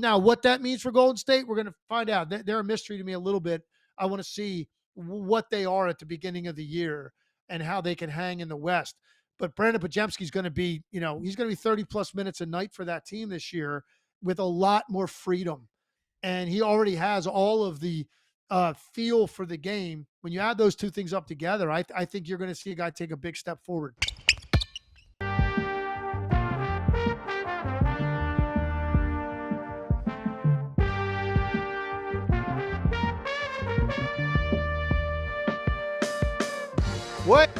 Now, what that means for Golden State, we're going to find out. They're a mystery to me a little bit. I want to see what they are at the beginning of the year and how they can hang in the West. But Brandin Podziemski is going to be, he's going to be 30 plus minutes a night for that team this year with a lot more freedom. And he already has all of the feel for the game. When you add those two things up together, I think you're going to see a guy take a big step forward. What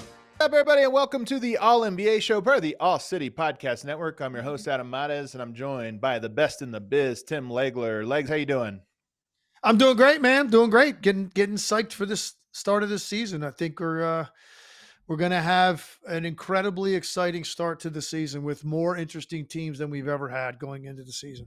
up, everybody, and welcome to the All NBA Show, part of the All City Podcast Network. I'm your host, Adam Mares, and I'm joined by the best in the biz, Tim Legler. Legs, how you doing? I'm doing great, man. Doing great. Getting psyched for this start of this season. I think we're going to have an incredibly exciting start to the season with more interesting teams than we've ever had going into the season.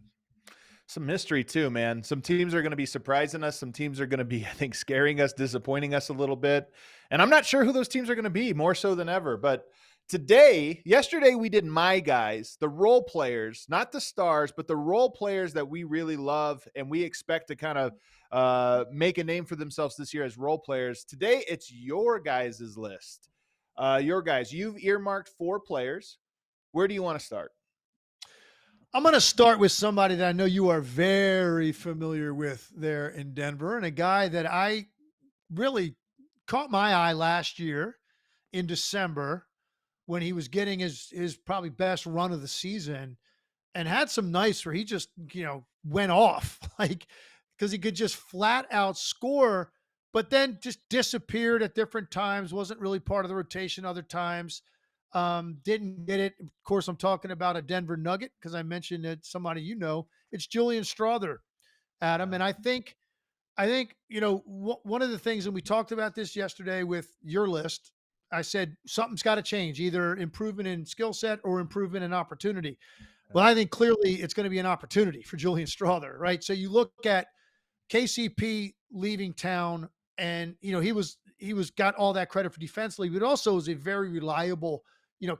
Some mystery too, man. Some teams are going to be surprising us. Some teams are going to be, I think, scaring us, disappointing us a little bit. And I'm not sure who those teams are going to be, more so than ever. But yesterday we did my guys, the role players, not the stars, but the role players that we really love and we expect to kind of make a name for themselves this year as role players. Today, it's your guys' list. Your guys, you've earmarked 4 players. Where do you want to start? I'm going to start with somebody that I know you are very familiar with there in Denver, and a guy that I really caught my eye last year in December when he was getting his probably best run of the season and had some nights where he just, went off because he could just flat out score, but then just disappeared at different times, wasn't really part of the rotation other times. Didn't get it. Of course, I'm talking about a Denver Nugget because I mentioned that somebody it's Julian Strawther, Adam. And I think one of the things, and we talked about this yesterday with your list, I said something's got to change, either improvement in skill set or improvement in opportunity. Well, I think clearly it's going to be an opportunity for Julian Strawther, right? So you look at KCP leaving town, and he was got all that credit for defensively, but also was a very reliable,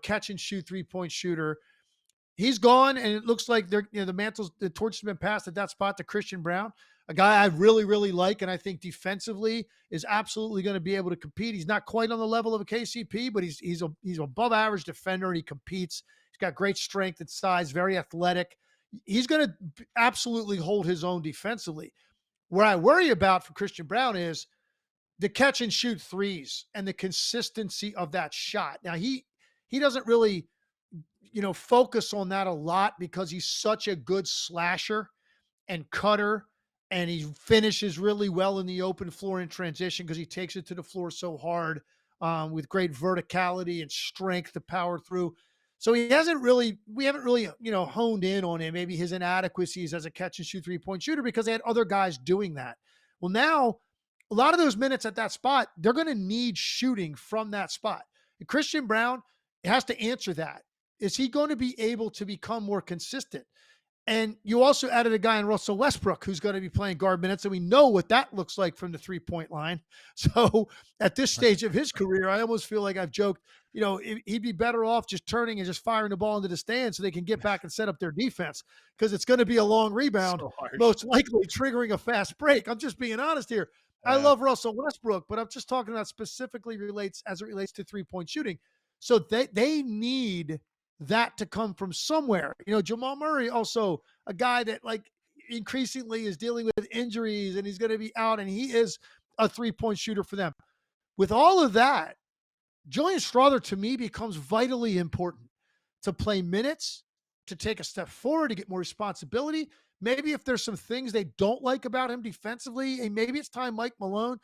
catch and shoot 3-point shooter. He's gone, and it looks like the torch has been passed at that spot to Christian Braun, a guy I really, really like, and I think defensively is absolutely going to be able to compete. He's not quite on the level of a KCP, but he's above average defender, and he competes. He's got great strength and size, very athletic. He's going to absolutely hold his own defensively. Where I worry about for Christian Braun is the catch and shoot threes and the consistency of that shot. Now he doesn't really, focus on that a lot because he's such a good slasher and cutter, and he finishes really well in the open floor in transition because he takes it to the floor so hard with great verticality and strength to power through. So we haven't really, honed in on him, maybe his inadequacies as a catch and shoot 3-point shooter because they had other guys doing that. Well, now a lot of those minutes at that spot, they're going to need shooting from that spot. And Christian Braun has to answer that. Is he going to be able to become more consistent? And you also added a guy in Russell Westbrook who's going to be playing guard minutes, and we know what that looks like from the 3-point line. So at this stage of his career, I almost feel like I've joked, he'd be better off just turning and just firing the ball into the stand so they can get back and set up their defense, because it's going to be a long rebound, most likely triggering a fast break. I'm just being honest here. I love Russell Westbrook, but I'm just talking about specifically as it relates to 3-point shooting. So they need that to come from somewhere. Jamal Murray, also a guy that increasingly is dealing with injuries and he's going to be out, and he is a 3-point shooter for them. With all of that, Julian Strawther to me becomes vitally important to play minutes, to take a step forward, to get more responsibility. Maybe if there's some things they don't like about him defensively, and maybe it's time Mike Malone,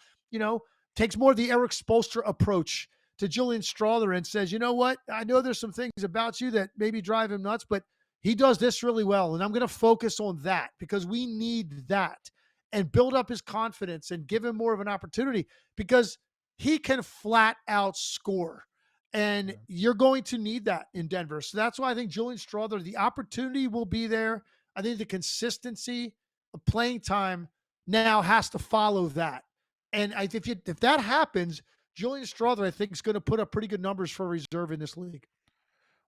takes more of the Eric Spoelstra approach to Julian Strawther and says, you know what, I know there's some things about you that maybe drive him nuts, but he does this really well, and I'm going to focus on that because we need that, and build up his confidence and give him more of an opportunity because he can flat out score, and you're going to need that in Denver. So that's why I think Julian Strawther, the opportunity will be there. I think the consistency of playing time now has to follow that. And if that happens, Julian Strawther, I think, is going to put up pretty good numbers for a reserve in this league.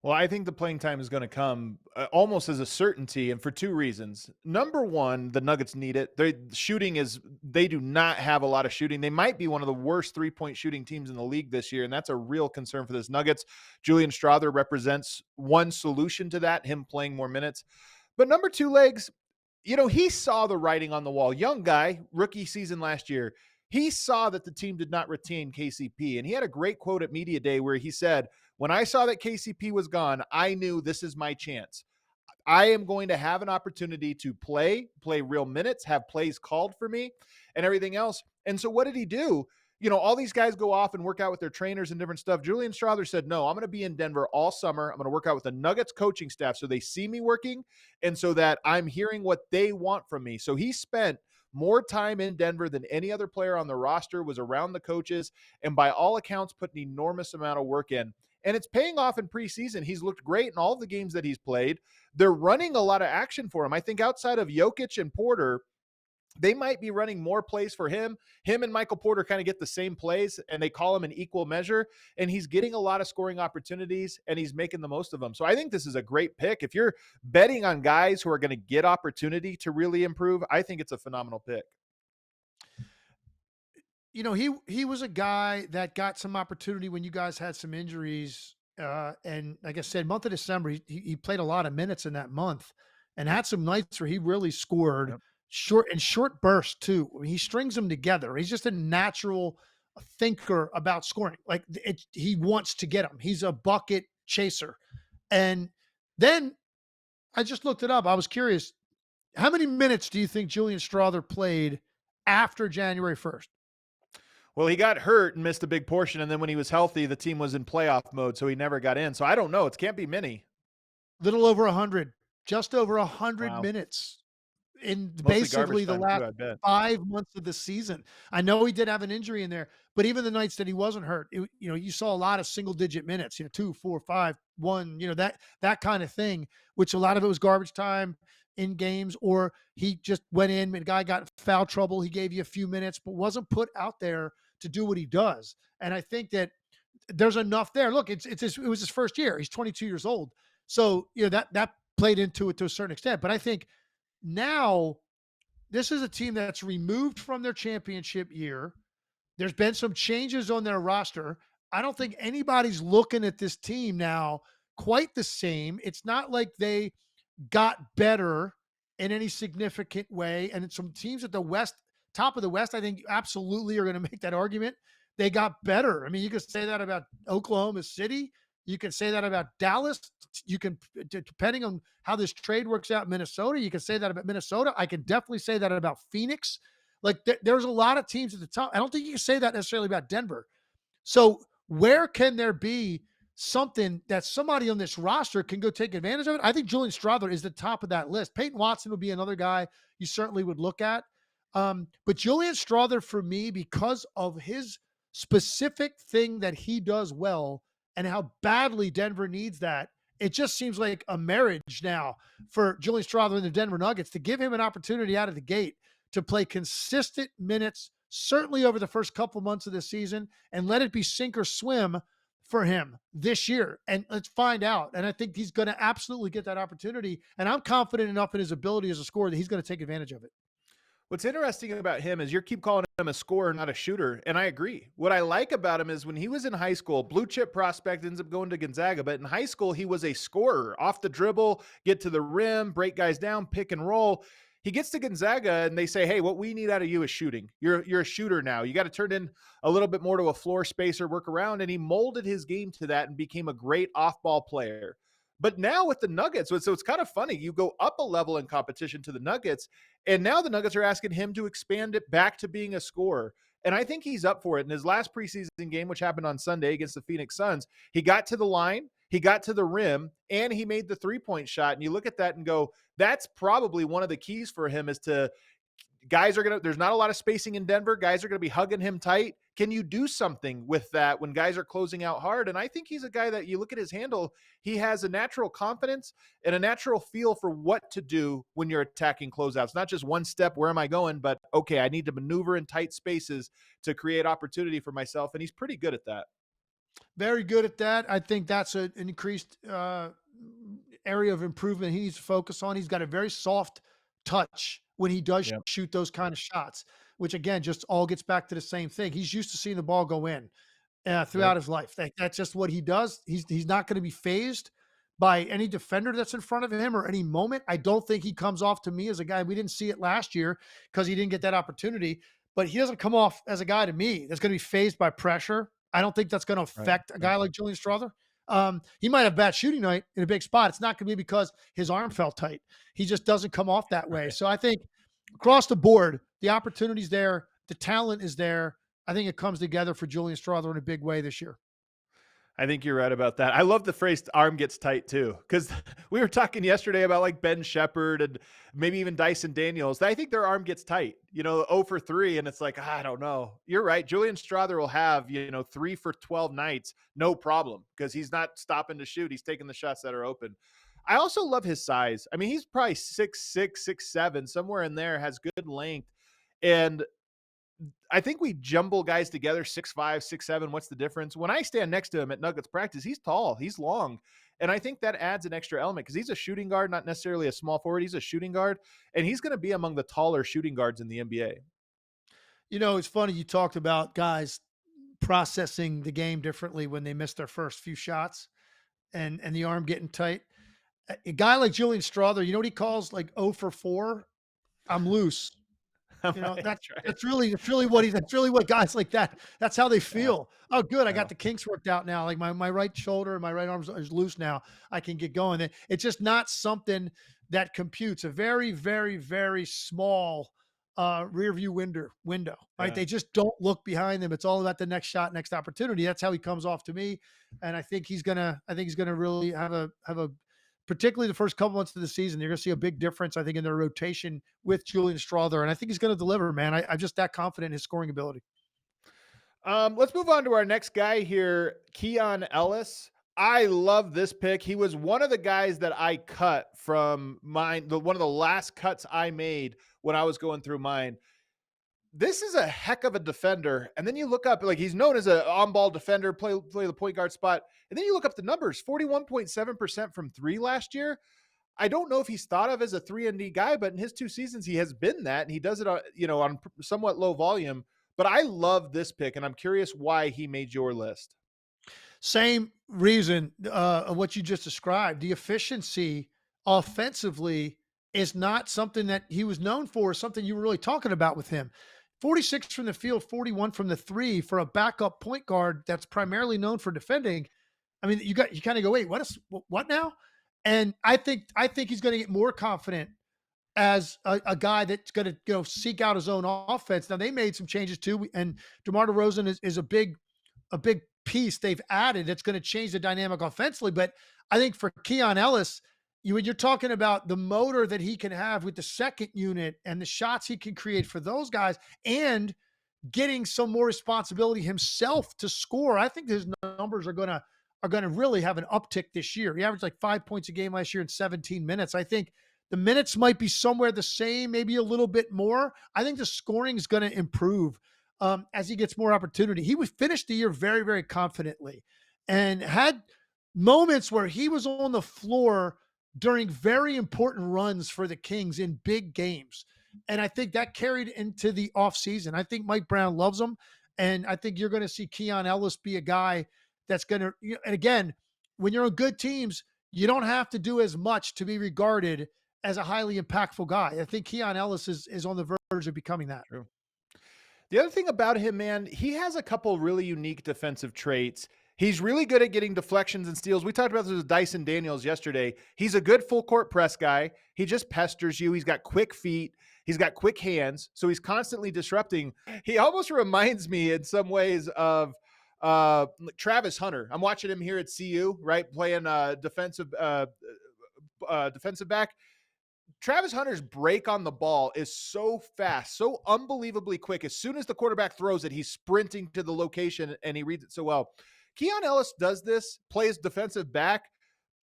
Well, I think the playing time is going to come almost as a certainty, and for two reasons. Number one, the Nuggets need it. They do not have a lot of shooting. They might be one of the worst 3-point shooting teams in the league this year, and that's a real concern for this Nuggets. Julian Strawther represents one solution to that, him playing more minutes. But number two, legs, he saw the writing on the wall. Young guy, rookie season last year. He saw that the team did not retain KCP. And he had a great quote at Media Day where he said, "When I saw that KCP was gone, I knew this is my chance. I am going to have an opportunity to play real minutes, have plays called for me, and everything else." And so what did he do? All these guys go off and work out with their trainers and different stuff. Julian Strawther said, "No, I'm going to be in Denver all summer. I'm going to work out with the Nuggets coaching staff so they see me working and so that I'm hearing what they want from me." So he spent more time in Denver than any other player on the roster, was around the coaches, and by all accounts put an enormous amount of work in. And it's paying off in preseason. He's looked great in all the games that he's played. They're running a lot of action for him. I think outside of Jokic and Porter, they might be running more plays for him. Him and Michael Porter kind of get the same plays, and they call him an equal measure. And he's getting a lot of scoring opportunities, and he's making the most of them. So I think this is a great pick. If you're betting on guys who are going to get opportunity to really improve, I think it's a phenomenal pick. He was a guy that got some opportunity when you guys had some injuries. And like I said, month of December, he played a lot of minutes in that month and had some nights where he really scored Yep. short bursts too. I mean, he strings them together. He's just a natural thinker about scoring. Like he wants to get them. He's a bucket chaser. And then I just looked it up. I was curious. How many minutes do you think Julian Strawther played after January 1st? Well, he got hurt and missed a big portion. And then when he was healthy, the team was in playoff mode. So he never got in. So I don't know. It can't be many. Little over 100, just over 100 Wow. minutes in Mostly basically garbage the time, last too, I bet. 5 months of the season. I know he did have an injury in there, but even the nights that he wasn't hurt, you saw a lot of single digit minutes, 2, 4, 5, 1, that kind of thing, which a lot of it was garbage time in games, or he just went in and a guy got in foul trouble. He gave you a few minutes, but wasn't put out there to do what he does. And I think that there's enough there. Look, it was his first year. He's 22 years old. So, that played into it to a certain extent. But I think now this is a team that's removed from their championship year. There's been some changes on their roster. I don't think anybody's looking at this team now quite the same. It's not like they got better in any significant way. And some teams at the top of the West, I think absolutely are going to make that argument. They got better. I mean, you could say that about Oklahoma City. You can say that about Dallas. You can, depending on how this trade works out in Minnesota, you can say that about Minnesota. I can definitely say that about Phoenix. Like there's a lot of teams at the top. I don't think you can say that necessarily about Denver. So where can there be something that somebody on this roster can go take advantage of it? I think Julian Strawther is the top of that list. Peyton Watson would be another guy you certainly would look at. But Julian Strawther, for me, because of his specific thing that he does well and how badly Denver needs that, it just seems like a marriage now for Julian Strawther and the Denver Nuggets to give him an opportunity out of the gate to play consistent minutes, certainly over the first couple months of the season, and let it be sink or swim for him this year. And let's find out. And I think he's going to absolutely get that opportunity. And I'm confident enough in his ability as a scorer that he's going to take advantage of it. What's interesting about him is you keep calling him a scorer, not a shooter, and I agree. What I like about him is when he was in high school, blue chip prospect, ends up going to Gonzaga, but in high school, he was a scorer, off the dribble, get to the rim, break guys down, pick and roll. He gets to Gonzaga and they say, "Hey, what we need out of you is shooting. You're a shooter now. You got to turn in a little bit more to a floor spacer, work around." And he molded his game to that and became a great off-ball player. But now with the Nuggets, so it's kind of funny. You go up a level in competition to the Nuggets, and now the Nuggets are asking him to expand it back to being a scorer. And I think he's up for it. In his last preseason game, which happened on Sunday against the Phoenix Suns, he got to the line, he got to the rim, and he made the three-point shot. And you look at that and go, that's probably one of the keys for him is to there's not a lot of spacing in Denver. Guys are going to be hugging him tight. Can you do something with that when guys are closing out hard? And I think he's a guy that you look at his handle, he has a natural confidence and a natural feel for what to do when you're attacking closeouts. Not just one step, where am I going? But okay, I need to maneuver in tight spaces to create opportunity for myself. And he's pretty good at that. Very good at that. I think that's an increased area of improvement he needs to focus on. He's got a very soft touch when he does Yep. shoot those kind of shots, which again just all gets back to the same thing. He's used to seeing the ball go in throughout Yep. his life. That's just what he does. He's not going to be phased by any defender that's in front of him or any moment. I don't think he comes off to me as a guy. We didn't see it last year because he didn't get that opportunity, but he doesn't come off as a guy to me that's going to be phased by pressure. I don't think that's going to Right. affect a Right. guy like Julian Strawther. He might have bad shooting night in a big spot. It's not going to be because his arm felt tight. He just doesn't come off that way. Right. So I think across the board, the opportunity's there, the talent is there. I think it comes together for Julian Strawther in a big way this year. I think you're right about that. I love the phrase arm gets tight too, because we were talking yesterday about like Ben Shepherd and maybe even Dyson Daniels. I think their arm gets tight, 0 for 3. And it's like, I don't know. You're right. Julian Strawther will have, 3 for 12 nights, no problem, because he's not stopping to shoot. He's taking the shots that are open. I also love his size. I mean, he's probably 6'6", 6'7", somewhere in there, has good length. And I think we jumble guys together, 6'5", 6'7". What's the difference? When I stand next to him at Nuggets practice, he's tall, he's long. And I think that adds an extra element because he's a shooting guard, not necessarily a small forward. He's a shooting guard, and he's going to be among the taller shooting guards in the NBA. It's funny you talked about guys processing the game differently when they miss their first few shots and the arm getting tight. A guy like Julian Strawther, you know what he calls like 0 for 4? I'm loose. That's That's right. that's really what guys like that, that's how they Yeah, feel. Oh, good. I yeah. got the kinks worked out now. Like my right shoulder and my right arm is loose now. I can get going. It's just not something that computes. A very, very, very small rear view window, right? Yeah. They just don't look behind them. It's all about the next shot, next opportunity. That's how he comes off to me. And I think he's gonna really have a particularly the first couple months of the season. You're going to see a big difference, I think, in their rotation with Julian Strawther. And I think he's going to deliver, man. I'm just that confident in his scoring ability. Let's move on to our next guy here, Keon Ellis. I love this pick. He was one of the guys that I cut from mine, one of the last cuts I made when I was going through mine. This is a heck of a defender. And then you look up, like he's known as an on-ball defender, play the point guard spot. And then you look up the numbers, 41.7% from 3 last year. I don't know if he's thought of as a 3-and-D guy, but in his 2 seasons, he has been that, and he does it on, on somewhat low volume. But I love this pick, and I'm curious why he made your list. Same reason of what you just described. The efficiency offensively is not something that he was known for, something you were really talking about with him. 46 from the field, 41 from the three for a backup point guard that's primarily known for defending. I mean, you kind of go, wait, what now? And I think he's going to get more confident as a guy that's going to seek out his own offense. Now they made some changes too, and DeMar DeRozan is a big piece they've added that's going to change the dynamic offensively. But I think for Keon Ellis, when you're talking about the motor that he can have with the second unit and the shots he can create for those guys, and getting some more responsibility himself to score, I think his numbers are gonna really have an uptick this year. He averaged like 5 points a game last year in 17 minutes. I think the minutes might be somewhere the same, maybe a little bit more. I think the scoring is going to improve as he gets more opportunity. He would finish the year very, very confidently and had moments where he was on the floor during very important runs for the Kings in big games. And I think that carried into the offseason. I think Mike Brown loves him. And I think you're going to see Keon Ellis be a guy that's going to, and again, when you're on good teams, you don't have to do as much to be regarded as a highly impactful guy. I think Keon Ellis is on the verge of becoming that. True. The other thing about him, man, he has a couple really unique defensive traits. He's really good at getting deflections and steals. We talked about this with Dyson Daniels yesterday. He's a good full court press guy. He just pesters you. He's got quick feet. He's got quick hands. So he's constantly disrupting. He almost reminds me in some ways of Travis Hunter. I'm watching him here at CU, right? Playing defensive back. Travis Hunter's break on the ball is so fast, so unbelievably quick. As soon as the quarterback throws it, he's sprinting to the location and he reads it so well. Keon Ellis does this, plays defensive back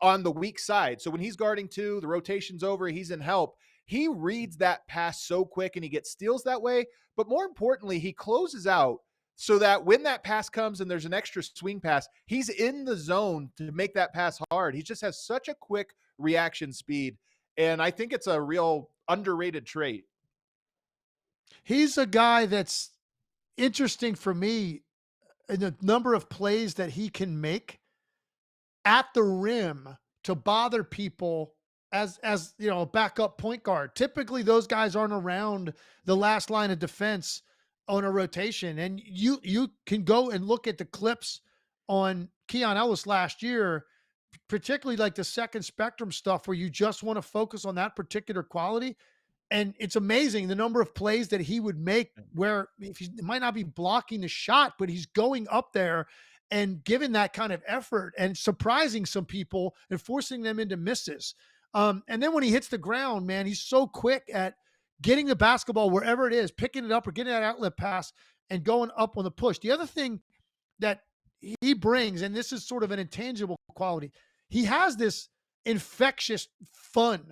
on the weak side. So when he's guarding two, the rotation's over, he's in help. He reads that pass so quick and he gets steals that way. But more importantly, he closes out so that when that pass comes and there's an extra swing pass, he's in the zone to make that pass hard. He just has such a quick reaction speed. And I think it's a real underrated trait. He's a guy that's interesting for me in the number of plays that he can make at the rim to bother people as you know, a backup point guard. Typically, those guys aren't around the last line of defense on a rotation. And you can go and look at the clips on Keon Ellis last year, particularly like the second spectrum stuff where you just want to focus on that particular quality. And it's amazing the number of plays that he would make where if he might not be blocking the shot, but he's going up there and giving that kind of effort and surprising some people and forcing them into misses. And then when he hits the ground, man, he's so quick at getting the basketball wherever it is, picking it up or getting that outlet pass and going up on the push. The other thing that he brings, and this is sort of an intangible quality, he has this infectious fun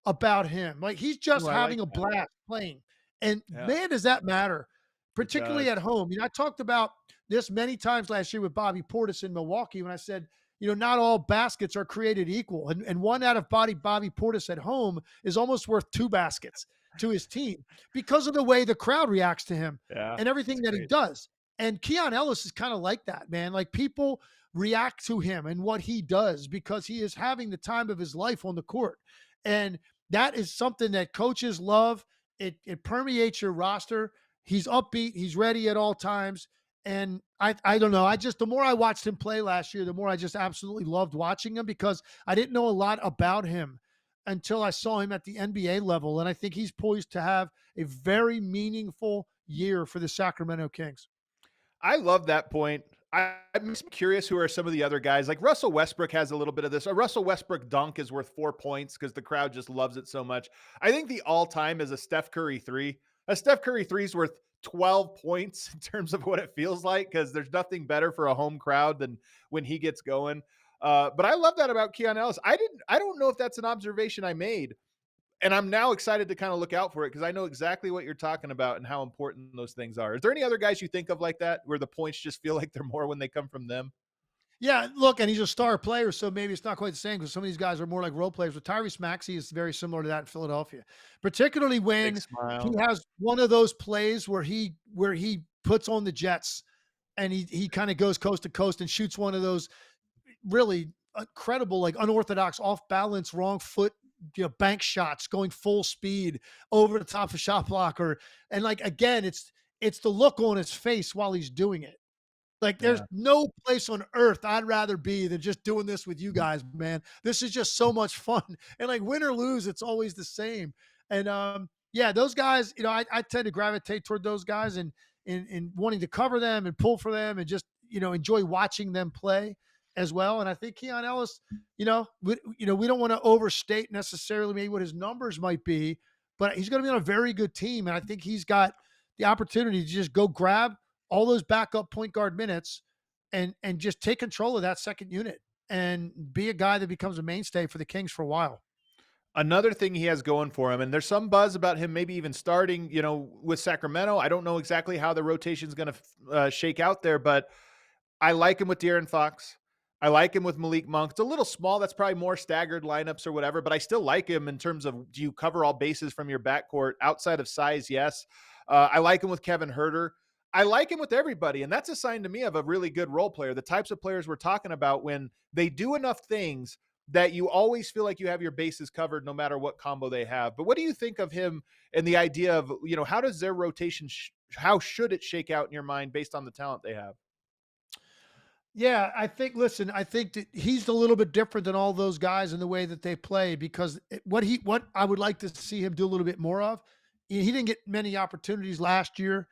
about him. Like he's just Ooh, I like having a that. blast playing. And Yeah, man, does that matter, it particularly does. at home. I talked about this many times last year with Bobby Portis in Milwaukee when I said, not all baskets are created equal. And one out of Bobby Portis at home is almost worth two baskets to his team because of the way the crowd reacts to him Yeah, and everything it's that he great. does. And Keon Ellis is kind of like that, man. Like people react to him and what he does because he is having the time of his life on the court. And that is something that coaches love. It permeates your roster. He's upbeat. He's ready at all times. And I don't know. The more I watched him play last year, the more I just absolutely loved watching him because I didn't know a lot about him until I saw him at the NBA level. And I think he's poised to have a very meaningful year for the Sacramento Kings. I love that point. I'm just curious who are some of the other guys. Like Russell Westbrook has a little bit of this. A Russell Westbrook dunk is worth 4 points because the crowd just loves it so much. I think the all-time is a Steph Curry three. A Steph Curry three is worth 12 points in terms of what it feels like because there's nothing better for a home crowd than when he gets going. But I love that about Keon Ellis. I don't know if that's an observation I made, and I'm now excited to kind of look out for it because I know exactly what you're talking about and how important those things are. Is there any other guys you think of like that where the points just feel like they're more when they come from them? Yeah, look, and he's a star player, so maybe it's not quite the same because some of these guys are more like role players. But Tyrese Maxey is very similar to that in Philadelphia, particularly Big when he smile. has one of those plays where he puts on the Jets and he kind of goes coast to coast and shoots one of those really incredible, like unorthodox, off balance, wrong foot, bank shots going full speed over the top of shot blocker. And like again, it's the look on his face while he's doing it. Like there's Yeah. no place on earth I'd rather be than just doing this with you guys, man. This is just so much fun. And like win or lose, it's always the same. And yeah, those guys, I tend to gravitate toward those guys and wanting to cover them and pull for them and just, enjoy watching them play as well. And I think Keon Ellis, we don't want to overstate necessarily maybe what his numbers might be, but he's going to be on a very good team. And I think he's got the opportunity to just go grab all those backup point guard minutes and just take control of that second unit and be a guy that becomes a mainstay for the Kings for a while. Another thing he has going for him, and there's some buzz about him maybe even starting, with Sacramento. I don't know exactly how the rotation is going to shake out there, but I like him with De'Aaron Fox. I like him with Malik Monk. It's a little small. That's probably more staggered lineups or whatever, but I still like him in terms of do you cover all bases from your backcourt outside of size? Yes. I like him with Kevin Herter. I like him with everybody. And that's a sign to me of a really good role player. The types of players we're talking about when they do enough things that you always feel like you have your bases covered no matter what combo they have. But what do you think of him and the idea of, how does their rotation, how should it shake out in your mind based on the talent they have? Yeah, I think that he's a little bit different than all those guys in the way that they play because what I would like to see him do a little bit more of, he didn't get many opportunities last year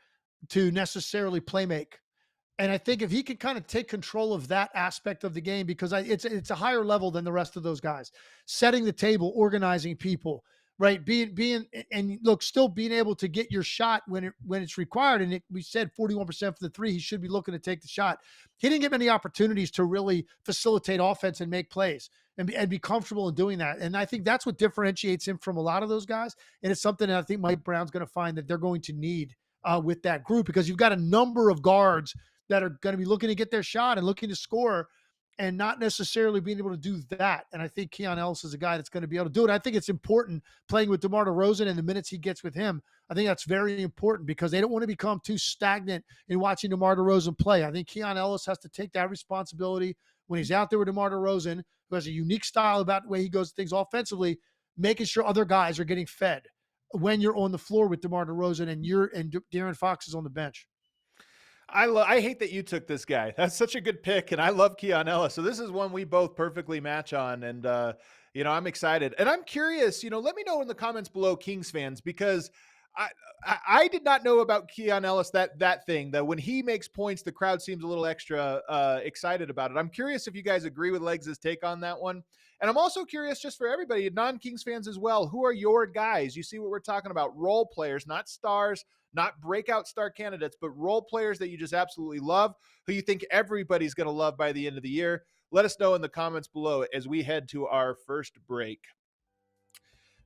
to necessarily play make. And I think if he can kind of take control of that aspect of the game, because it's a higher level than the rest of those guys, setting the table, organizing people, right? Being and look, still being able to get your shot when it's required. And we said 41% for the three, he should be looking to take the shot. He didn't get many opportunities to really facilitate offense and make plays and be comfortable in doing that. And I think that's what differentiates him from a lot of those guys. And it's something that I think Mike Brown's going to find that they're going to need with that group, because you've got a number of guards that are going to be looking to get their shot and looking to score and not necessarily being able to do that. And I think Keon Ellis is a guy that's going to be able to do it. I think it's important playing with DeMar DeRozan and the minutes he gets with him. I think that's very important because they don't want to become too stagnant in watching DeMar DeRozan play. I think Keon Ellis has to take that responsibility when he's out there with DeMar DeRozan, who has a unique style about the way he goes things offensively, making sure other guys are getting fed when you're on the floor with DeMar DeRozan and De'Aaron Fox is on the bench. I hate that you took this guy. That's such a good pick, and I love Keon Ellis. So this is one we both perfectly match on, and I'm excited. And I'm curious. Let me know in the comments below, Kings fans, because I did not know about Keon Ellis that thing that when he makes points, the crowd seems a little extra excited about it. I'm curious if you guys agree with Legs' take on that one. And I'm also curious, just for everybody, non-Kings fans as well, who are your guys? You see what we're talking about, role players, not stars, not breakout star candidates, but role players that you just absolutely love, who you think everybody's going to love by the end of the year. Let us know in the comments below as we head to our first break.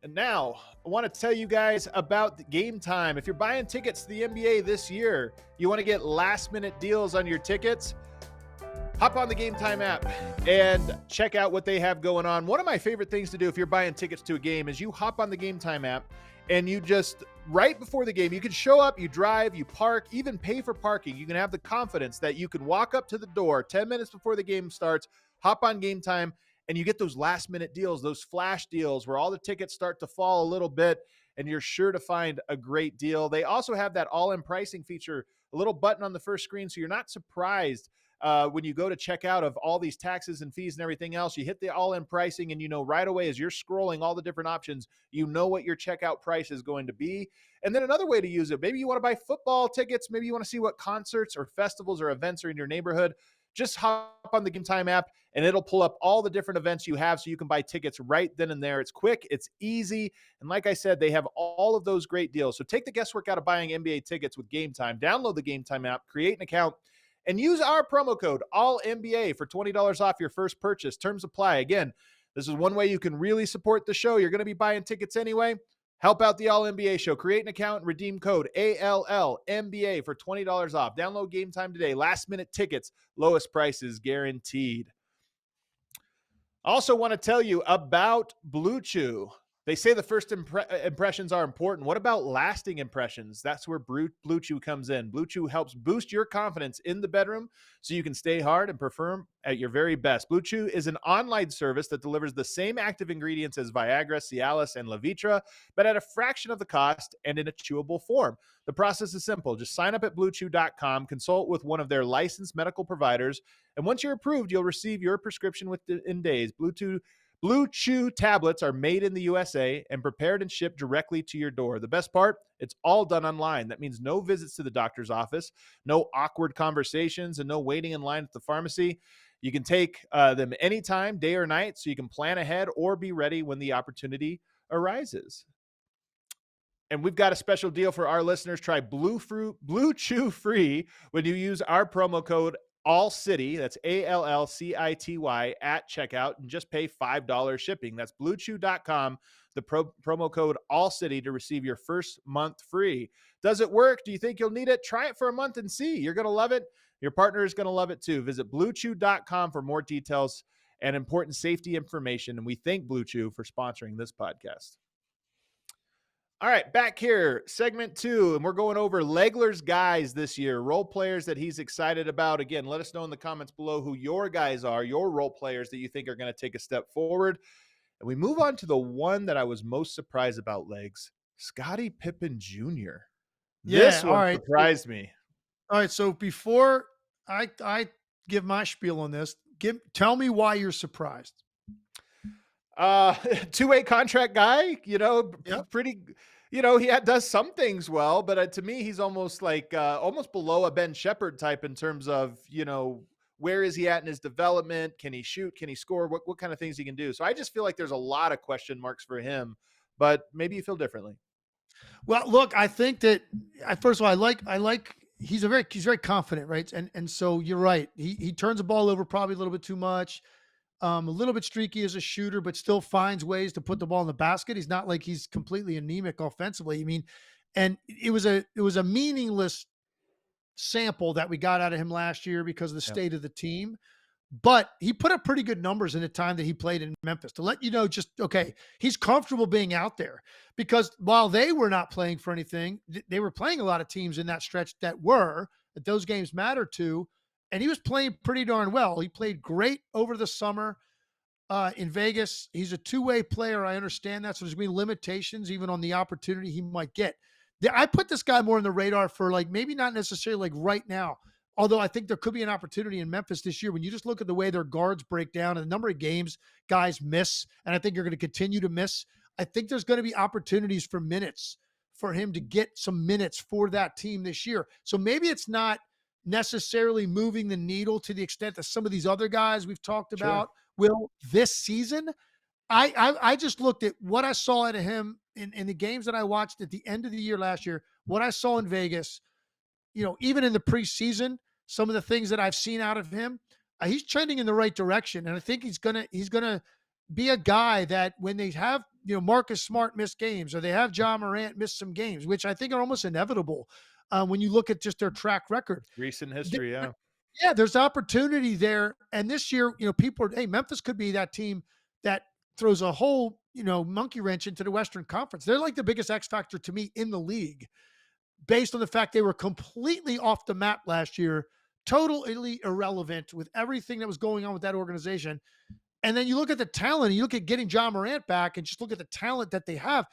And now I want to tell you guys about the Game Time. If you're buying tickets to the NBA this year, you want to get last minute deals on your tickets, hop on the Game Time app and check out what they have going on. One of my favorite things to do if you're buying tickets to a game is you hop on the Game Time app and you just, right before the game, you can show up, you drive, you park, even pay for parking. You can have the confidence that you can walk up to the door 10 minutes before the game starts, hop on Game Time, and you get those last minute deals, those flash deals where all the tickets start to fall a little bit and you're sure to find a great deal. They also have that all-in pricing feature, a little button on the first screen, so you're not surprised when you go to check out of all these taxes and fees and everything else. You hit the all-in pricing and right away as you're scrolling all the different options, what your checkout price is going to be. And then another way to use it, maybe you want to buy football tickets, maybe you want to see what concerts or festivals or events are in your neighborhood. Just hop on the Game Time app and it'll pull up all the different events you have so you can buy tickets right then and there. It's quick, it's easy, and like I said, they have all of those great deals. So take the guesswork out of buying NBA tickets with Game Time. Download the Game Time app, create an account, and use our promo code ALLNBA for $20 off your first purchase. Terms apply. Again, this is one way you can really support the show. You're going to be buying tickets anyway. Help out the All-NBA show. Create an account and redeem code ALLNBA for $20 off. Download Game Time today. Last-minute tickets, lowest prices guaranteed. I also want to tell you about Blue Chew. They say the first impressions are important. What about lasting impressions? That's where Blue Chew comes in. Blue Chew helps boost your confidence in the bedroom so you can stay hard and perform at your very best. Blue Chew is an online service that delivers the same active ingredients as Viagra, Cialis, and Levitra, but at a fraction of the cost and in a chewable form. The process is simple. Just sign up at BlueChew.com, consult with one of their licensed medical providers, and once you're approved, you'll receive your prescription within days. Blue Chew tablets are made in the USA and prepared and shipped directly to your door. The best part, it's all done online. That means no visits to the doctor's office, no awkward conversations, and no waiting in line at the pharmacy. You can take them anytime, day or night, so you can plan ahead or be ready when the opportunity arises. And we've got a special deal for our listeners. Try Blue Chew free when you use our promo code ALLCITY, that's ALLCITY at checkout, and just pay $5 shipping. That's BlueChew.com, the promo code ALLCITY to receive your first month free. Does it work? Do you think you'll need it? Try it for a month and see. You're going to love it. Your partner is going to love it too. Visit BlueChew.com for more details and important safety information. And we thank Blue Chew for sponsoring this podcast. All right, back here, segment 2, and we're going over Legler's guys this year, role players that he's excited about. Again, let us know in the comments below who your guys are, your role players that you think are going to take a step forward. And we move on to the one that I was most surprised about, Legs, Scotty Pippen Jr. This one surprised me. All right, so before I give my spiel on this, tell me why you're surprised. Two-way contract guy, Yep. pretty, he does some things well, but to me, he's almost like, almost below a Ben Shepherd type in terms of, where is he at in his development? Can he shoot? Can he score? What kind of things he can do? So I just feel like there's a lot of question marks for him, but maybe you feel differently. Well, look, I think that first of all, I like he's very confident, right? And so you're right. He turns the ball over probably a little bit too much. A little bit streaky as a shooter, but still finds ways to put the ball in the basket. He's not like he's completely anemic offensively. I mean, And it was a meaningless sample that we got out of him last year because of the Yep. state of the team. But he put up pretty good numbers in the time that he played in Memphis to let you know, just okay, he's comfortable being out there because while they were not playing for anything, they were playing a lot of teams in that stretch that those games mattered to. And he was playing pretty darn well. He played great over the summer in Vegas. He's a two-way player. I understand that. So there's going to be limitations even on the opportunity he might get. I put this guy more on the radar for like maybe not necessarily like right now. Although I think there could be an opportunity in Memphis this year when you just look at the way their guards break down and the number of games guys miss, and I think you're going to continue to miss. I think there's going to be opportunities for minutes for him to get some minutes for that team this year. So maybe it's not necessarily moving the needle to the extent that some of these other guys we've talked Sure. about will this season. I just looked at what I saw out of him in the games that I watched at the end of the year last year, what I saw in Vegas, even in the preseason, some of the things that I've seen out of him, he's trending in the right direction. And I think he's gonna be a guy that when they have, Marcus Smart miss games or they have John Morant miss some games, which I think are almost inevitable when you look at just their track record. Recent history, yeah. Yeah, there's opportunity there. And this year, hey, Memphis could be that team that throws a whole, monkey wrench into the Western Conference. They're like the biggest X factor to me in the league based on the fact they were completely off the map last year, totally irrelevant with everything that was going on with that organization. And then you look at the talent, and you look at getting John Morant back and just look at the talent that they have.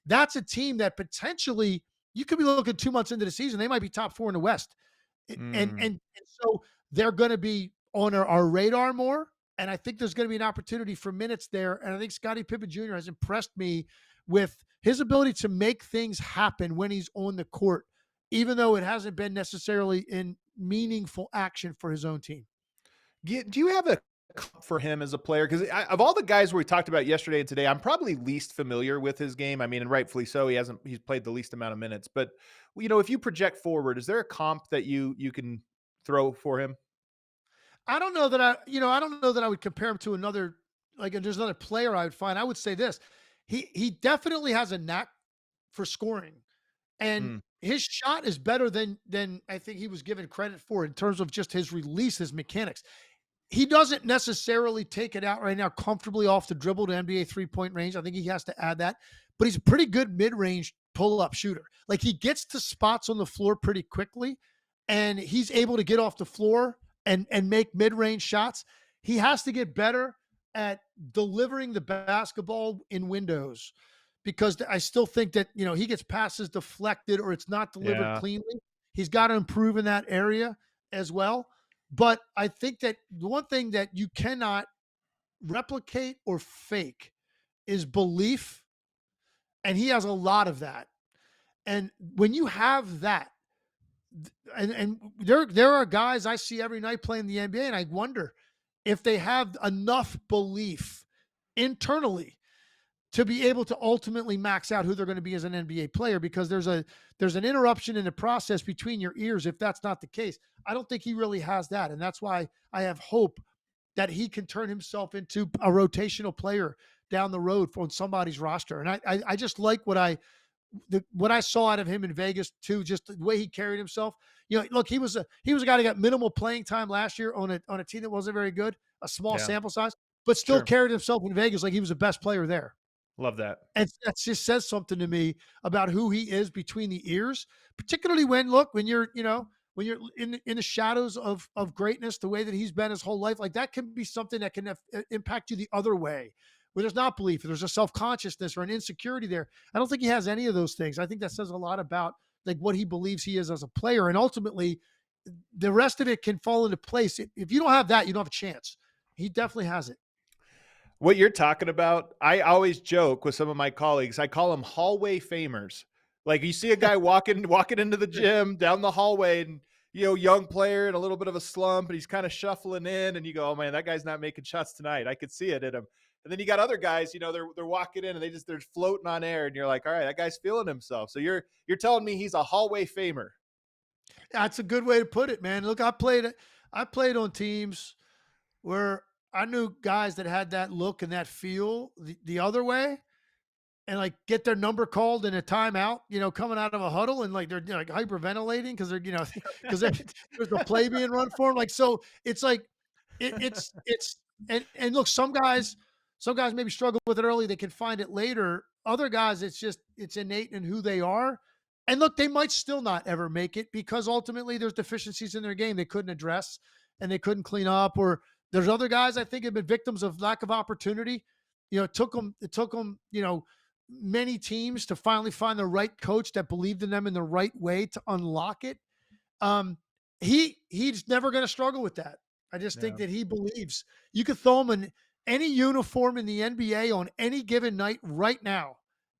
That's a team that potentially you could be looking 2 months into the season. They might be top four in the West. Mm. And so they're going to be on our radar more. And I think there's going to be an opportunity for minutes there. And I think Scotty Pippen Jr. has impressed me with his ability to make things happen when he's on the court, even though it hasn't been necessarily in meaningful action for his own team. Do you have a comp for him as a player? Because of all the guys we talked about yesterday and today, I'm probably least familiar with his game. I mean, and rightfully so. He's played the least amount of minutes. But if you project forward, is there a comp that you can throw for him? I don't know that I would compare him to another, like, if there's another player I would find. I would say this. He definitely has a knack for scoring. And Mm, his shot is better than I think he was given credit for in terms of just his release, his mechanics. He doesn't necessarily take it out right now comfortably off the dribble to NBA 3-point range. I think he has to add that, but he's a pretty good mid-range pull-up shooter. Like, he gets to spots on the floor pretty quickly, and he's able to get off the floor and make mid-range shots. He has to get better at delivering the basketball in windows because I still think that, he gets passes deflected or it's not delivered yeah. cleanly. He's got to improve in that area as well. But I think that the one thing that you cannot replicate or fake is belief. And he has a lot of that. And when you have that, and there are guys I see every night playing the NBA, and I wonder if they have enough belief internally to be able to ultimately max out who they're going to be as an NBA player, because there's an interruption in the process between your ears if that's not the case. I don't think he really has that, and that's why I have hope that he can turn himself into a rotational player down the road on somebody's roster. And I just like what I saw out of him in Vegas too, just the way he carried himself. Look, he was a guy that got minimal playing time last year on a team that wasn't very good, a small Yeah. sample size, but still Sure. carried himself in Vegas like he was the best player there. Love that. And that just says something to me about who he is between the ears, particularly when you're in the shadows of greatness, the way that he's been his whole life. Like, that can be something that can impact you the other way, where there's not belief, there's a self-consciousness or an insecurity there. I don't think he has any of those things. I think that says a lot about like what he believes he is as a player, and ultimately the rest of it can fall into place. If you don't have that, you don't have a chance. He definitely has it. What you're talking about, I always joke with some of my colleagues. I call them hallway famers. Like, you see a guy walking into the gym down the hallway, and young player in a little bit of a slump, and he's kind of shuffling in, and you go, "Oh man, that guy's not making shots tonight." I could see it in him. And then you got other guys, they're walking in and they're floating on air, and you're like, "All right, that guy's feeling himself." So you're telling me he's a hallway famer. That's a good way to put it, man. Look, I played on teams where I knew guys that had that look and that feel the other way. and like get their number called in a timeout, coming out of a huddle, and like they're like hyperventilating because they're, because there's a play being run for them. Like, so it's like it's and look, some guys maybe struggle with it early. They can find it later. Other guys, it's innate in who they are. And look, they might still not ever make it because ultimately there's deficiencies in their game they couldn't address and they couldn't clean up. Or there's other guys I think have been victims of lack of opportunity. It took them, many teams to finally find the right coach that believed in them in the right way to unlock it. Um, he's never going to struggle with that. I just think Yeah. that he believes you could throw him in any uniform in the NBA on any given night right now,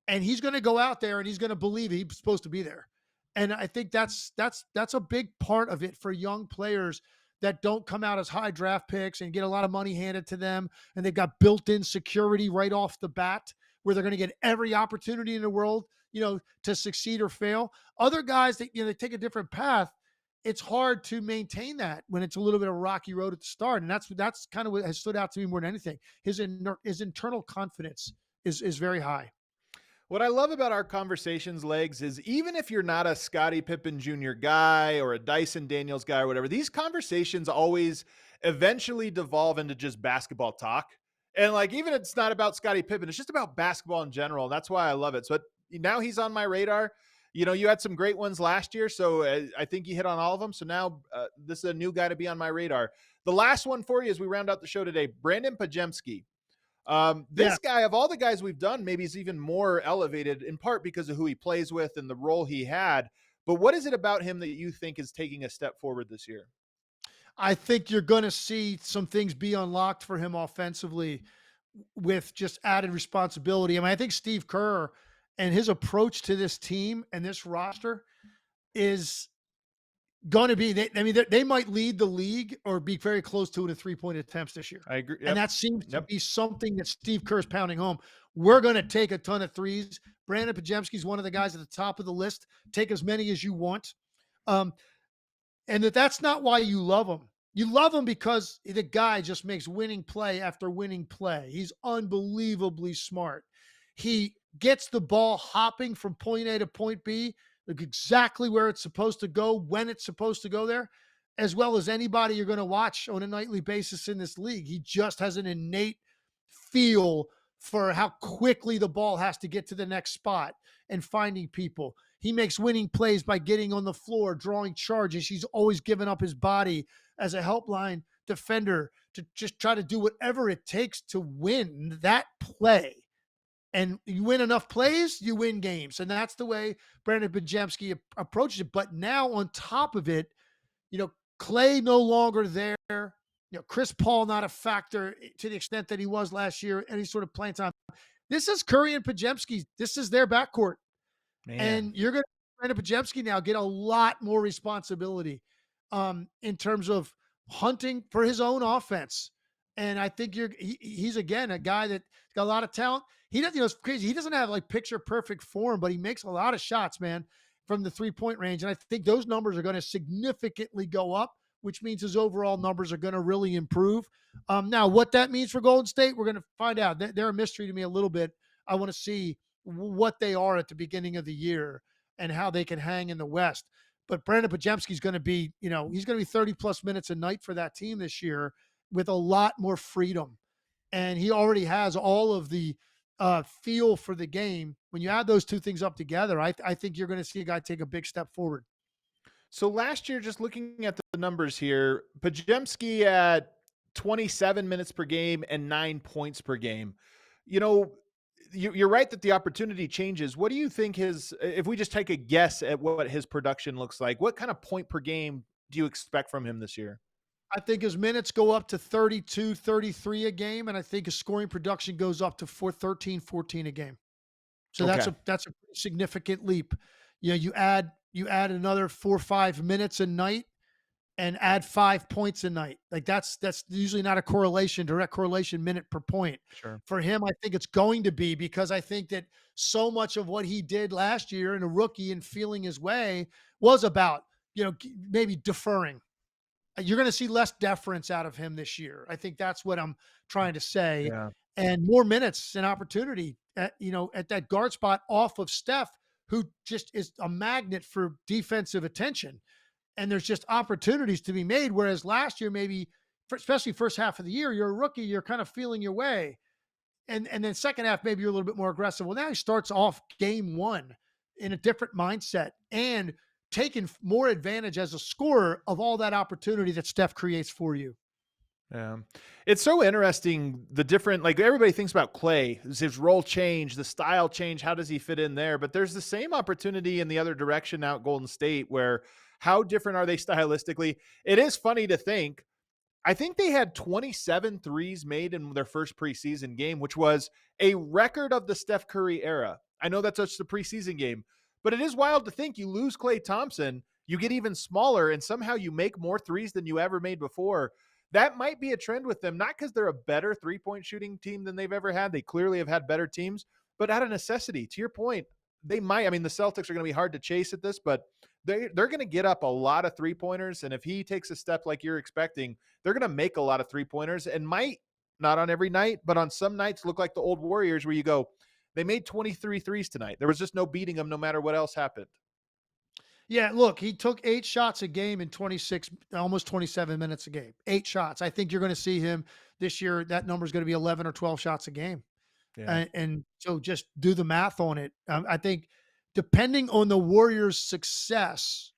and he's going to go out there and he's going to believe he's supposed to be there. And I think that's a big part of it for young players that don't come out as high draft picks and get a lot of money handed to them, and they've got built-in security right off the bat where they're going to get every opportunity in the world, to succeed or fail. Other guys that they take a different path. It's hard to maintain that when it's a little bit of a rocky road at the start, and that's kind of what has stood out to me more than anything. His internal confidence is very high. What I love about our conversations, Legs, is even if you're not a Scotty Pippen Jr. guy or a Dyson Daniels guy or whatever, these conversations always eventually devolve into just basketball talk. And like, even if it's not about Scotty Pippen, it's just about basketball in general. That's why I love it. So now he's on my radar. You had some great ones last year, so I think you hit on all of them. So now this is a new guy to be on my radar. The last one for you as we round out the show today, Brandin Podziemski. Yeah, This guy, of all the guys we've done, maybe is even more elevated in part because of who he plays with and the role he had. But what is it about him that you think is taking a step forward this year? I think you're going to see some things be unlocked for him offensively with just added responsibility. I mean, I think Steve Kerr and his approach to this team and this roster is going to be. They might lead the league or be very close to it in 3-point attempts this year, I agree. and Yep. that seems to Yep. be something that Steve Kerr's pounding home. We're going to take a ton of threes. Brandin Podziemski is one of the guys at the top of the list. Take as many as you want. Um, and that's not why you love him. You love him because the guy just makes winning play after winning play. He's unbelievably smart. He gets the ball hopping from point A to point B, like exactly where it's supposed to go, when it's supposed to go there, as well as anybody you're going to watch on a nightly basis in this league. He just has an innate feel for how quickly the ball has to get to the next spot and finding people. He makes winning plays by getting on the floor, drawing charges. He's always given up his body as a helpline defender to just try to do whatever it takes to win that play. And you win enough plays, you win games. And that's the way Brandin Podziemski approaches it. But now on top of it, Clay no longer there. Chris Paul not a factor to the extent that he was last year, any sort of playing time. This is Curry and Podziemski. This is their backcourt. Man. And you're going to Brandin Podziemski now get a lot more responsibility in terms of hunting for his own offense. And I think he's again a guy that's got a lot of talent. He doesn't, it's crazy. He doesn't have like picture perfect form, but he makes a lot of shots, man, from the 3-point range. And I think those numbers are going to significantly go up, which means his overall numbers are going to really improve. Now, what that means for Golden State, we're going to find out. They're a mystery to me a little bit. I want to see what they are at the beginning of the year and how they can hang in the West. But Brandin Podziemski is going to be, he's going to be 30 plus minutes a night for that team this year with a lot more freedom. And he already has all of the feel for the game. When you add those two things up together, I think you're going to see a guy take a big step forward. So last year, just looking at the numbers here, Podziemski at 27 minutes per game and 9 points per game. You're right that the opportunity changes. What do you think if we just take a guess at what his production looks like, what kind of point per game do you expect from him this year? I think his minutes go up to 32, 33 a game, and I think his scoring production goes up to 13, 14 a game. So Okay. that's a pretty significant leap. You add another 4 or 5 minutes a night and add 5 points a night. Like that's usually not a direct correlation minute per point. Sure. For him, I think it's going to be, because I think that so much of what he did last year in a rookie and feeling his way was about, maybe deferring. You're going to see less deference out of him this year. I think that's what I'm trying to say. Yeah. and more minutes and opportunity at that guard spot off of Steph, who just is a magnet for defensive attention. And there's just opportunities to be made. Whereas last year, maybe, especially first half of the year, you're a rookie, you're kind of feeling your way. And then second half, maybe you're a little bit more aggressive. Well, now he starts off game one in a different mindset and taking more advantage as a scorer of all that opportunity that Steph creates for you. Yeah. It's so interesting. The different, like everybody thinks about Clay, his role change, the style change. How does he fit in there? But there's the same opportunity in the other direction out Golden State, where how different are they stylistically? It is funny to think, I think they had 27 threes made in their first preseason game, which was a record of the Steph Curry era. I know that's just the preseason game, but it is wild to think you lose Klay Thompson, you get even smaller, and somehow you make more threes than you ever made before. That might be a trend with them, not because they're a better three-point shooting team than they've ever had. They clearly have had better teams, but out of necessity. To your point, they might. I mean, the Celtics are going to be hard to chase at this, but they're going to get up a lot of three-pointers, and if he takes a step like you're expecting, they're going to make a lot of three-pointers and might, not on every night, but on some nights, look like the old Warriors where you go, they made 23 threes tonight. There was just no beating them no matter what else happened. Yeah, look, he took 8 shots a game in 26, almost 27 minutes a game. 8 shots. I think you're going to see him this year. That number is going to be 11 or 12 shots a game. Yeah. And so just do the math on it. I think depending on the Warriors' success,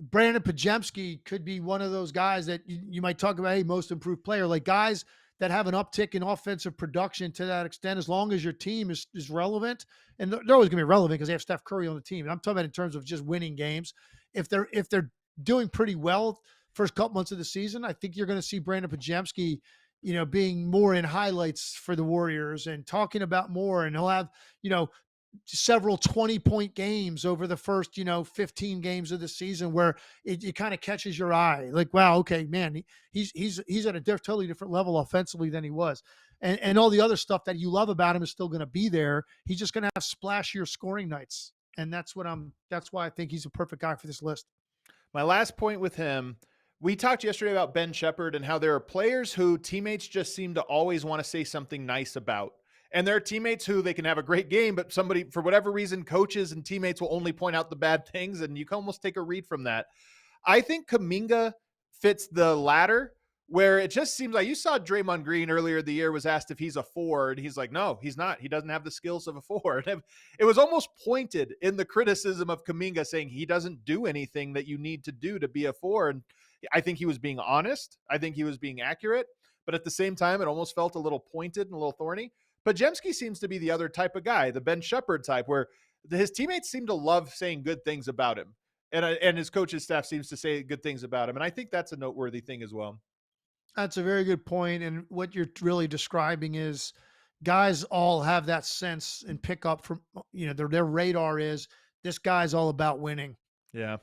Brandin Podziemski could be one of those guys that you might talk about, hey, most improved player, like guys that have an uptick in offensive production to that extent, as long as your team is relevant. And they're always going to be relevant because they have Steph Curry on the team. And I'm talking about in terms of just winning games. If they're doing pretty well first couple months of the season, I think you're going to see Brandin Podziemski, being more in highlights for the Warriors and talking about more. And he'll have, several 20-point games over the first, 15 games of the season where it kind of catches your eye. Like, wow, okay, man, he's at a totally different level offensively than he was. And all the other stuff that you love about him is still going to be there. He's just going to have splashier scoring nights. And that's why I think he's a perfect guy for this list. My last point with him, we talked yesterday about Ben Shepherd and how there are players who teammates just seem to always want to say something nice about. And there are teammates who they can have a great game, but somebody, for whatever reason, coaches and teammates will only point out the bad things, and you can almost take a read from that. I think Kuminga fits the latter, where it just seems like you saw Draymond Green earlier in the year was asked if he's a forward. He's like, no, he's not. He doesn't have the skills of a forward. It was almost pointed in the criticism of Kuminga saying he doesn't do anything that you need to do to be a forward. I think he was being honest. I think he was being accurate, but at the same time, it almost felt a little pointed and a little thorny. Podziemski seems to be the other type of guy, the Ben Shepherd type, where his teammates seem to love saying good things about him. And his coach's staff seems to say good things about him. And I think that's a noteworthy thing as well. That's a very good point. And what you're really describing is guys all have that sense and pick up from, their radar is this guy's all about winning. Yeah.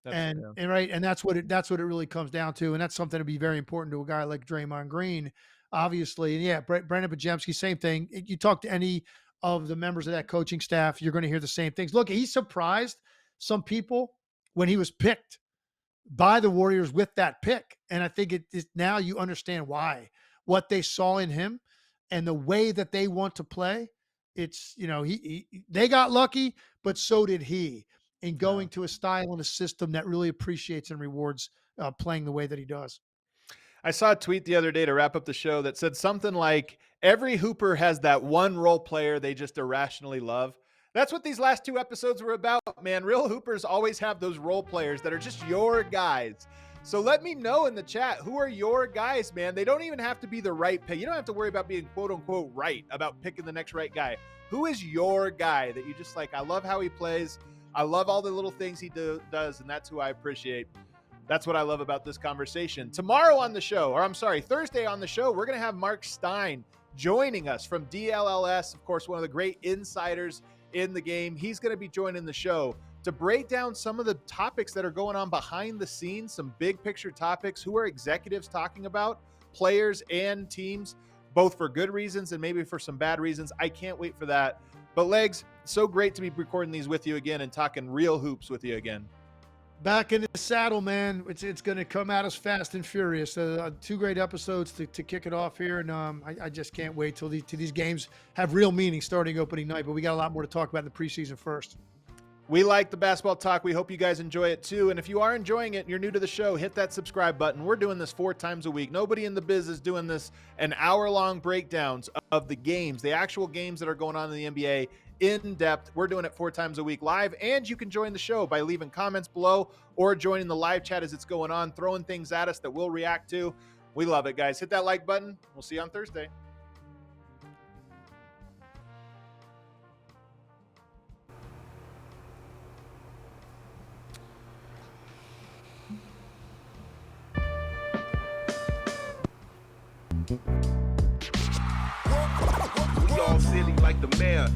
And right. And that's what it really comes down to. And that's something to be very important to a guy like Draymond Green, obviously. And yeah, Brandin Podziemski, same thing. You talk to any of the members of that coaching staff, you're going to hear the same things. Look, he surprised some people when he was picked by the Warriors with that pick. And I think it is now you understand why, what they saw in him and the way that they want to play. It's, they got lucky, but so did he in going to a style and a system that really appreciates and rewards playing the way that he does. I saw a tweet the other day to wrap up the show that said something like, every Hooper has that one role player they just irrationally love. That's what these last 2 episodes were about, man. Real Hoopers always have those role players that are just your guys. So let me know in the chat, who are your guys, man? They don't even have to be the right pick. You don't have to worry about being quote unquote right, about picking the next right guy. Who is your guy that you just like, I love how he plays. I love all the little things he does, and that's who I appreciate. That's what I love about this conversation. Tomorrow on the show, Thursday on the show, we're going to have Mark Stein joining us from DLLS, of course, one of the great insiders in the game. He's going to be joining the show to break down some of the topics that are going on behind the scenes, some big picture topics. Who are executives talking about, players and teams, both for good reasons and maybe for some bad reasons. I can't wait for that. But Legs, so great to be recording these with you again and talking real hoops with you again. Back in the saddle, man. It's going to come at us fast and furious. 2 great episodes to kick it off here, and I just can't wait till these games have real meaning starting opening night. But we got a lot more to talk about in the preseason first. We like the basketball talk. We hope you guys enjoy it too. And if you are enjoying it and you're new to the show, hit that subscribe button. We're doing this 4 times a week. Nobody in the biz is doing this an hour-long breakdowns of the games, the actual games that are going on in the NBA in depth. We're doing it 4 times a week live, and you can join the show by leaving comments below or joining the live chat as it's going on, throwing things at us that we'll react to. We love it, guys. Hit that like button. We'll see you on Thursday. We all silly like the mayor.